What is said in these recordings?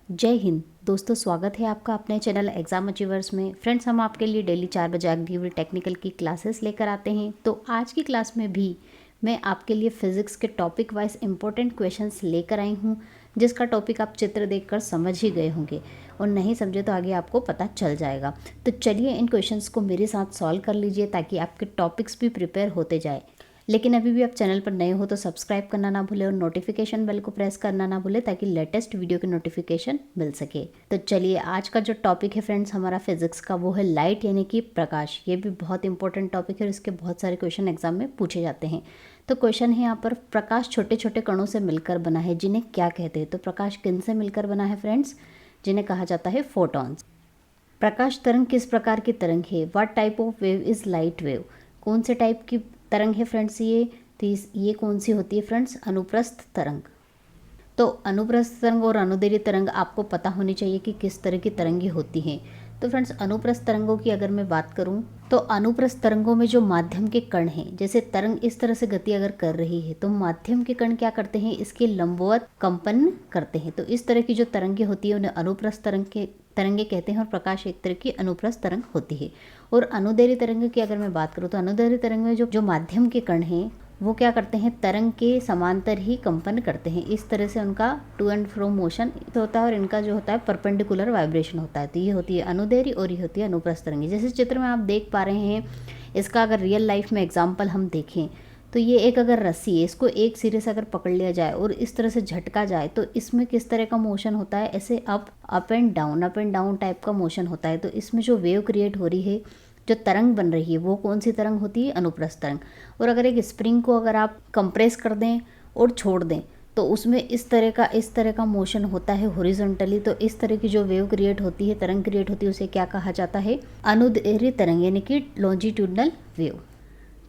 जय हिंद दोस्तों, स्वागत है आपका अपने चैनल एग्जाम अचीवर्स में। फ्रेंड्स, हम आपके लिए डेली 4 बजे एक्टिव टेक्निकल की क्लासेस लेकर आते हैं। तो आज की क्लास में भी मैं आपके लिए फिजिक्स के टॉपिक वाइज इंपॉर्टेंट क्वेश्चंस लेकर आई हूँ, जिसका टॉपिक आप चित्र देखकर समझ ही गए होंगे और नहीं समझे तो आगे आपको पता चल जाएगा। तो चलिए इन क्वेश्चंस को मेरे साथ सॉल्व कर लीजिए ताकि आपके टॉपिक्स भी प्रिपेयर होते जाए। लेकिन अभी भी आप चैनल पर नए हो तो सब्सक्राइब करना ना भूलें और नोटिफिकेशन बेल को प्रेस करना ना भूलें ताकि लेटेस्ट वीडियो की नोटिफिकेशन मिल सके। तो चलिए, आज का जो टॉपिक है फ्रेंड्स हमारा फिजिक्स का, वो है लाइट यानी कि प्रकाश। ये भी बहुत इंपॉर्टेंट टॉपिक है और इसके बहुत सारे क्वेश्चन एग्जाम में पूछे जाते हैं। तो क्वेश्चन है यहाँ पर, प्रकाश छोटे छोटे कणों से मिलकर बना है, जिन्हें क्या कहते हैं? तो प्रकाश किन से मिलकर बना है फ्रेंड्स? जिन्हें कहा जाता है फोटॉन्स। प्रकाश तरंग किस प्रकार की तरंग है? What type of wave is light wave? कौन से टाइप की तरंग है फ्रेंड्स ये? तो ये कौन सी होती है फ्रेंड्स? अनुप्रस्थ तरंग। तो अनुप्रस्थ तरंग और अनुदैर्ध्य तरंग आपको पता होनी चाहिए कि किस तरह की तरंगें होती हैं। तो फ्रेंड्स, अनुप्रस्थ तरंगों की अगर मैं बात करूं तो अनुप्रस्थ तरंगों में जो माध्यम के कण हैं, जैसे तरंग इस तरह से गति अगर कर रही है तो माध्यम के कण क्या करते हैं? इसके लंबवत कंपन करते हैं। तो इस तरह की जो तरंगें होती है उन्हें अनुप्रस्थ तरंगे कहते हैं और प्रकाश एक तरह की अनुप्रस्थ तरंग होती है। और अनुदैर्ध्य तरंग की अगर मैं बात करूँ तो अनुदैर्ध्य तरंग में जो माध्यम के कण हैं वो क्या करते हैं? तरंग के समांतर ही कंपन करते हैं। इस तरह से उनका टू एंड फ्रो मोशन होता है और इनका जो होता है परपेंडिकुलर वाइब्रेशन होता है। तो ये होती है अनुदैर्ध्य और ये होती है अनुप्रस्थ तरंगे। जैसे चित्र में आप देख पा रहे हैं, इसका अगर रियल लाइफ में एग्जाम्पल हम देखें तो ये एक अगर रस्सी है, इसको एक सिरे से अगर पकड़ लिया जाए और इस तरह से झटका जाए तो इसमें किस तरह का मोशन होता है? ऐसे अप एंड डाउन टाइप का मोशन होता है। तो इसमें जो वेव क्रिएट हो रही है, जो तरंग बन रही है, वो कौन सी तरंग होती है? अनुप्रस्थ तरंग। और अगर एक स्प्रिंग को अगर आप कंप्रेस कर दें और छोड़ दें तो उसमें इस तरह का मोशन होता है हॉरिजॉन्टली। तो इस तरह की जो वेव क्रिएट होती है, तरंग क्रिएट होती है, उसे क्या कहा जाता है? अनुदैर्ध्य तरंग यानी कि लॉन्जिट्यूडनल वेव।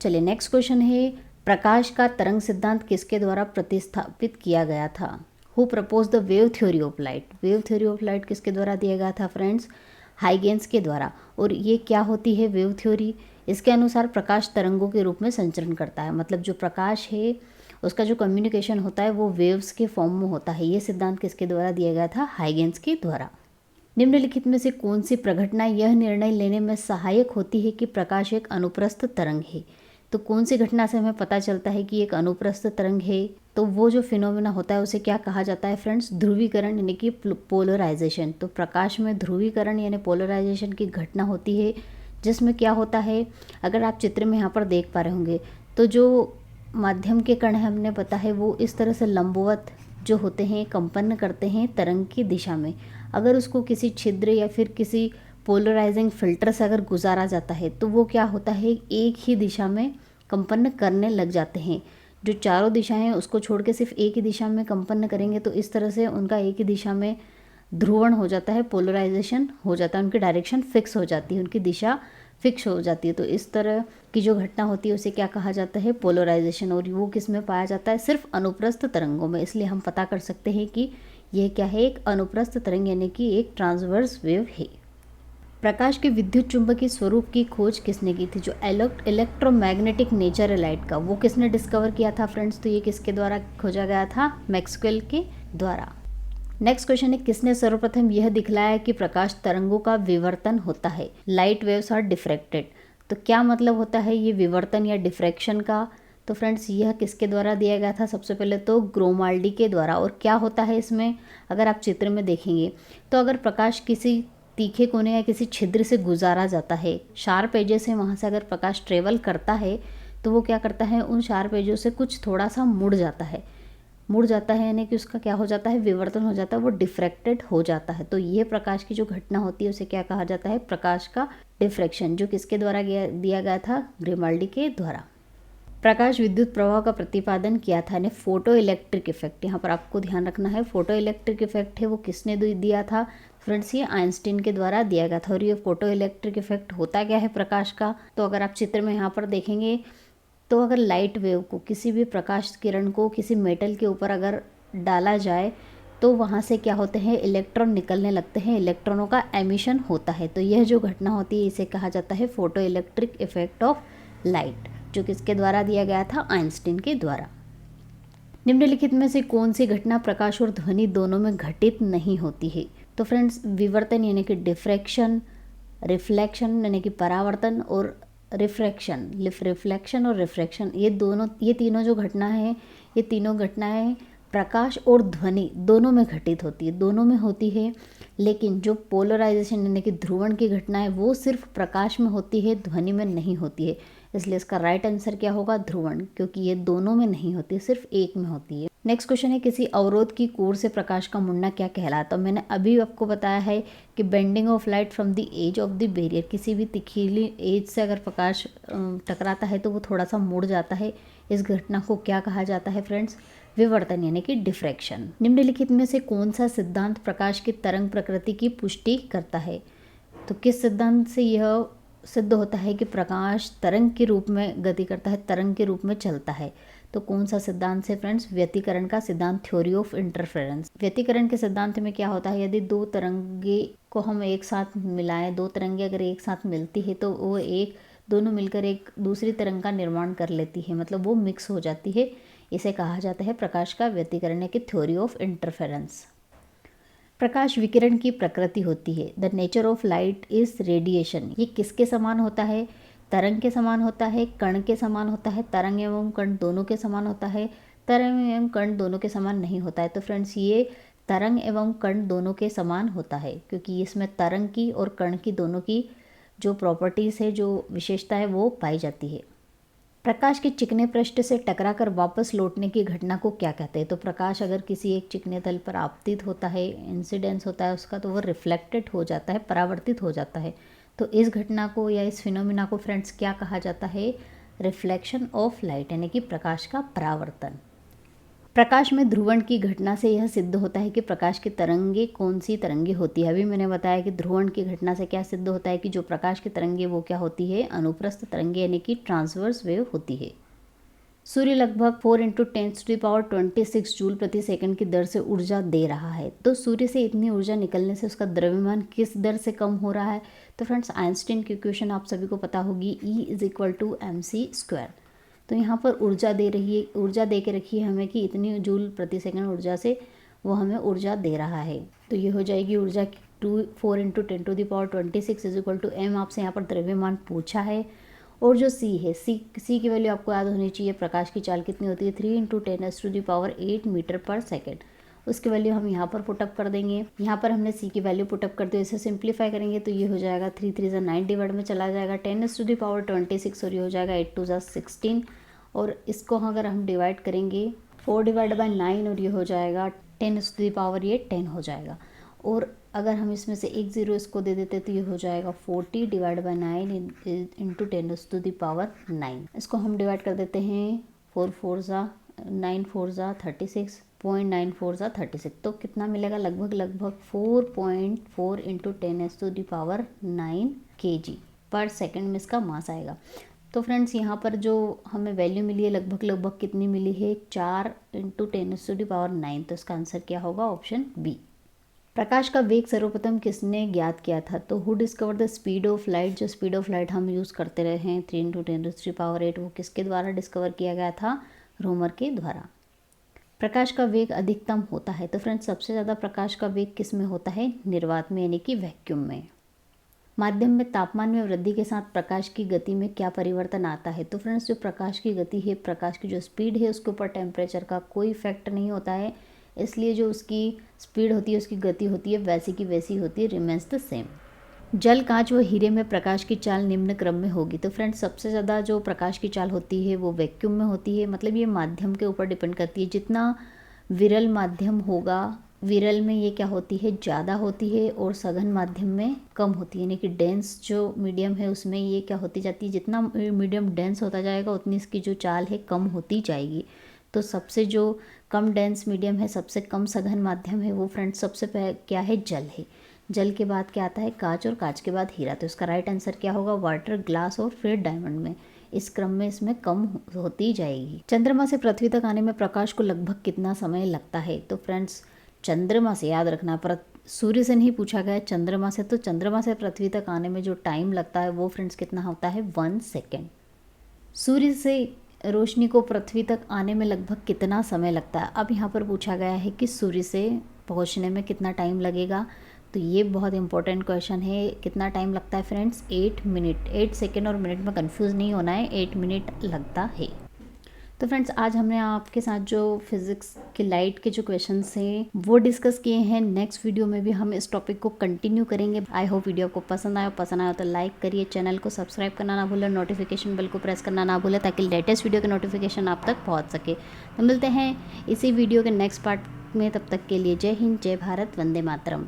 चलिए, नेक्स्ट क्वेश्चन है, प्रकाश का तरंग सिद्धांत किसके द्वारा प्रतिस्थापित किया गया था? Who propose the wave theory of light? Wave theory of light किसके द्वारा दिया गया था फ्रेंड्स? हाइगेंस के द्वारा। और ये क्या होती है वेव थ्योरी? इसके अनुसार प्रकाश तरंगों के रूप में संचरण करता है। मतलब जो प्रकाश है उसका जो कम्युनिकेशन होता है वो वेव्स के फॉर्म में होता है। ये सिद्धांत किसके द्वारा दिया गया था? हाइगेंस के द्वारा। निम्नलिखित में से कौन सी प्रघटना यह निर्णय लेने में सहायक होती है कि प्रकाश एक अनुप्रस्थ तरंग है? तो कौन सी घटना से हमें पता चलता है कि एक अनुप्रस्थ तरंग है? तो वो जो फिनोमेना होता है उसे क्या कहा जाता है फ्रेंड्स? ध्रुवीकरण यानी कि पोलराइजेशन। तो प्रकाश में ध्रुवीकरण यानी पोलराइजेशन की घटना होती है, जिसमें क्या होता है, अगर आप चित्र में यहाँ पर देख पा रहे होंगे तो जो माध्यम के कण हमने पता है वो इस तरह से लंबवत जो होते हैं कंपन करते हैं तरंग की दिशा में। अगर उसको किसी छिद्र या फिर किसी पोलराइजिंग फिल्टर से अगर गुजारा जाता है तो वो क्या होता है? एक ही दिशा में कंपन करने लग जाते हैं। जो चारों दिशाएं हैं उसको छोड़ के सिर्फ एक ही दिशा में कंपन करेंगे तो इस तरह से उनका एक ही दिशा में ध्रुवण हो जाता है, पोलराइजेशन हो जाता है, उनकी डायरेक्शन फिक्स हो जाती है, उनकी दिशा फिक्स हो जाती है। तो इस तरह की जो घटना होती है उसे क्या कहा जाता है? पोलराइजेशन। और वो किस में पाया जाता है? सिर्फ अनुप्रस्थ तरंगों में। इसलिए हम पता कर सकते हैं कि यह क्या है? एक अनुप्रस्थ तरंग यानी कि एक ट्रांसवर्स वेव है। प्रकाश के विद्युत चुंबकीय स्वरूप की खोज किसने की थी? जो इलेक्ट्रोमैग्नेटिक नेचर है लाइट का, वो किसने डिस्कवर किया था फ्रेंड्स? तो ये किसके द्वारा खोजा गया था? मैक्सवेल के द्वारा। नेक्स्ट क्वेश्चन है, किसने सर्वप्रथम यह दिखलाया कि प्रकाश तरंगों का विवर्तन होता है? Light waves are diffracted. तो क्या मतलब होता है ये विवर्तन या डिफ्रैक्शन का? तो फ्रेंड्स, यह किसके द्वारा दिया गया था? सबसे पहले तो ग्रोमाल्डी के द्वारा। और क्या होता है इसमें, अगर आप चित्र में देखेंगे तो अगर प्रकाश किसी तीखे कोने या किसी छिद्र से गुजारा जाता है, शार्प एजेस से वहाँ से अगर प्रकाश ट्रेवल करता है तो वो क्या करता है? उन शार्प एजों से कुछ थोड़ा सा मुड़ जाता है यानी कि उसका क्या हो जाता है? विवर्तन हो जाता है, वो डिफ्रैक्टेड हो जाता है। तो ये प्रकाश की जो घटना होती है उसे क्या कहा जाता है? प्रकाश का डिफ्रैक्शन, जो किसके द्वारा दिया गया था? ग्रिमाल्डी के द्वारा। प्रकाश विद्युत प्रवाह का प्रतिपादन किया था, यानी फोटो इलेक्ट्रिक इफेक्ट। यहाँ पर आपको ध्यान रखना है, फोटो इलेक्ट्रिक इफेक्ट है वो किसने दिया था फ्रेंड्स? ये आइंस्टीन के द्वारा दिया गया था। और ये फोटो इलेक्ट्रिक इफेक्ट होता क्या है प्रकाश का? तो अगर आप चित्र में यहाँ पर देखेंगे तो अगर लाइट वेव को, किसी भी प्रकाश किरण को किसी मेटल के ऊपर अगर डाला जाए तो वहाँ से क्या होते हैं? इलेक्ट्रॉन निकलने लगते हैं, इलेक्ट्रॉनों का एमिशन होता है। तो यह जो घटना होती है इसे कहा जाता है photo electric effect of light, जो किसके द्वारा दिया गया था? आइंस्टीन के द्वारा। निम्नलिखित में से कौन सी घटना प्रकाश और ध्वनि दोनों में घटित नहीं होती है? तो फ्रेंड्स, विवर्तन यानी कि डिफ्रैक्शन, रिफ्लेक्शन यानी कि परावर्तन, और रिफ्लेक्शन और रिफ्रैक्शन, ये तीनों जो घटना है, ये तीनों घटनाएं प्रकाश और ध्वनि दोनों में घटित होती है, दोनों में होती है। लेकिन जो पोलराइजेशन यानी कि ध्रुवण की घटना है वो सिर्फ प्रकाश में होती है, ध्वनि में नहीं होती है। इसलिए इसका राइट आंसर क्या होगा? ध्रुवण, क्योंकि ये दोनों में नहीं होती है, सिर्फ एक में होती है। नेक्स्ट क्वेश्चन है, किसी अवरोध की कोर से प्रकाश का मुड़ना क्या कहलाता है? मैंने अभी आपको बताया है कि bending of light from the edge of the barrier, किसी भी तिखीली एज से अगर प्रकाश टकराता है तो वो थोड़ा सा मुड़ जाता है। इस घटना को क्या कहा जाता है फ्रेंड्स? विवर्तन यानी कि डिफ्रैक्शन। निम्नलिखित में से कौन सा सिद्धांत प्रकाश की तरंग प्रकृति की पुष्टि करता है? तो किस सिद्धांत से यह सिद्ध होता है कि प्रकाश तरंग के रूप में गति करता है, तरंग के रूप में चलता है? तो कौन सा सिद्धांत से फ्रेंड्स? व्यतिकरण का सिद्धांत, थ्योरी ऑफ इंटरफेरेंस। व्यतिकरण के सिद्धांत में क्या होता है? यदि दो तरंगे को हम एक साथ मिलाएं, दो तरंगे अगर एक साथ मिलती है तो वो दोनों मिलकर एक दूसरी तरंग का निर्माण कर लेती है, मतलब वो मिक्स हो जाती है। इसे कहा जाता है प्रकाश का व्यतिकरण की थ्योरी ऑफ इंटरफेरेंस। प्रकाश विकिरण की प्रकृति होती है। The nature of light is radiation. ये किसके समान होता है? तरंग के समान होता है, कण के समान होता है, तरंग एवं कण दोनों के समान होता है, तरंग एवं कण दोनों के समान नहीं होता है। तो फ्रेंड्स, ये तरंग एवं कण दोनों के समान होता है, क्योंकि इसमें तरंग की और कण की दोनों की जो प्रॉपर्टीज़ है, जो विशेषता है, वो पाई जाती है। प्रकाश के चिकने पृष्ठ से टकराकर वापस लौटने की घटना को क्या कहते हैं? तो प्रकाश अगर किसी एक चिकने तल पर आपतित होता है, इंसिडेंस होता है उसका, तो वो रिफ्लेक्टेड हो जाता है, परावर्तित हो जाता है। तो इस घटना को या इस फिनोमिना को फ्रेंड्स क्या कहा जाता है? रिफ्लेक्शन ऑफ लाइट, यानी कि प्रकाश का परावर्तन। प्रकाश में ध्रुवण की घटना से यह सिद्ध होता है कि प्रकाश की तरंगे कौन सी तरंगे होती है। अभी मैंने बताया कि ध्रुवण की घटना से क्या सिद्ध होता है कि जो प्रकाश की तरंगे वो क्या होती है? अनुप्रस्थ तरंगे, यानी कि ट्रांसवर्स वेव होती है। सूर्य लगभग 4 × 10⁻26 जूल प्रति सेकंड की दर से ऊर्जा दे रहा है। तो सूर्य से इतनी ऊर्जा निकलने से उसका द्रव्यमान किस दर से कम हो रहा है? तो फ्रेंड्स, आइंस्टीन की इक्वेशन आप सभी को पता होगी, E = mc²। तो यहाँ पर ऊर्जा दे के रखी है हमें कि इतनी जूल प्रति सेकंड ऊर्जा से वो हमें ऊर्जा दे रहा है। तो ये हो जाएगी ऊर्जा 4 × 10⁻26 m। आपसे यहाँ पर द्रव्यमान पूछा है। और जो C है, C की वैल्यू आपको याद होनी चाहिए। प्रकाश की चाल कितनी होती है? 3 × 10⁸ मीटर पर सेकेंड। उसकी वैल्यू हम यहाँ पर पुटअप कर देंगे। यहाँ पर हमने C की वैल्यू पुटअप कर दी, इसे सिंप्लीफाई करेंगे तो ये हो जाएगा 3 3 9 डिवाइड में चला जाएगा 10⁻26, और ये हो जाएगा 8 2 16। और इसको अगर हम डिवाइड करेंगे 4/9, और ये हो जाएगा 10⁻10 हो जाएगा। और अगर हम इसमें से एक ज़ीरो इसको दे देते तो ये हो जाएगा 40/9 × 10⁻9। इसको हम डिवाइड कर देते हैं 4 4 9 4 36, 0.94 36। तो कितना मिलेगा? लगभग 4.4 × 10⁻9 kg पर सेकंड में इसका मास आएगा। तो फ्रेंड्स, यहाँ पर जो हमें वैल्यू मिली है लगभग कितनी मिली है? 4 × 10⁻9। तो इसका आंसर क्या होगा? Option B. प्रकाश का वेग सर्वप्रथम किसने ज्ञात किया था? तो who discover the speed of light. जो स्पीड ऑफ लाइट हम यूज़ करते रहे हैं 3 × 10⁸, वो किसके द्वारा डिस्कवर किया गया था? रोमर के द्वारा। प्रकाश का वेग अधिकतम होता है। तो फ्रेंड्स, सबसे ज़्यादा प्रकाश का वेग किस में होता है? निर्वात में, यानी कि वैक्यूम में। माध्यम में तापमान में वृद्धि के साथ प्रकाश की गति में क्या परिवर्तन आता है? तो फ्रेंड्स, जो प्रकाश की गति है, प्रकाश की जो स्पीड है, उसके ऊपर टेम्परेचर का कोई इफेक्ट नहीं होता है। इसलिए जो उसकी स्पीड होती है, उसकी गति होती है, वैसी की वैसी होती है, रिमेन्स द सेम। जल, कांच व हीरे में प्रकाश की चाल निम्न क्रम में होगी। तो फ्रेंड्स, सबसे ज़्यादा जो प्रकाश की चाल होती है वो वैक्यूम में होती है। मतलब ये माध्यम के ऊपर डिपेंड करती है। जितना विरल माध्यम होगा, विरल में ये क्या होती है? ज़्यादा होती है, और सघन माध्यम में कम होती है। यानी कि डेंस जो मीडियम है उसमें ये क्या होती जाती है? जितना मीडियम डेंस होता जाएगा उतनी इसकी जो चाल है कम होती जाएगी। तो सबसे जो कम डेंस मीडियम है, सबसे कम सघन माध्यम है, वो फ्रेंड्स सबसे क्या है? जल है। जल के बाद क्या आता है? कांच, और कांच के बाद हीरा। तो इसका राइट आंसर क्या होगा? वाटर, ग्लास और फिर डायमंड में। इस क्रम में इसमें कम होती जाएगी। चंद्रमा से पृथ्वी तक आने में प्रकाश को लगभग कितना समय लगता है? तो फ्रेंड्स, चंद्रमा से याद रखना, पर सूर्य से नहीं पूछा गया, चंद्रमा से। तो चंद्रमा से पृथ्वी तक आने में जो टाइम लगता है वो फ्रेंड्स कितना होता है? 1 सेकेंड। सूर्य से रोशनी को पृथ्वी तक आने में लगभग कितना समय लगता है। अब यहाँ पर पूछा गया है कि सूर्य से पहुँचने में कितना टाइम लगेगा। तो ये बहुत इंपॉर्टेंट क्वेश्चन है। कितना टाइम लगता है फ्रेंड्स? 8 मिनट। 8 सेकेंड और मिनट में कंफ्यूज नहीं होना है, 8 मिनट लगता है। तो फ्रेंड्स आज हमने आपके साथ जो फिज़िक्स के लाइट के जो क्वेश्चंस हैं वो डिस्कस किए हैं। नेक्स्ट वीडियो में भी हम इस टॉपिक को कंटिन्यू करेंगे। आई होप वीडियो आपको पसंद आया तो लाइक करिए, चैनल को सब्सक्राइब करना ना भूलें, नोटिफिकेशन बेल को प्रेस करना ना भूलें ताकि लेटेस्ट वीडियो के नोटिफिकेशन आप तक पहुँच सके। तो मिलते हैं इसी वीडियो के नेक्स्ट पार्ट में, तब तक के लिए जय हिंद, जय भारत, वंदे मातरम।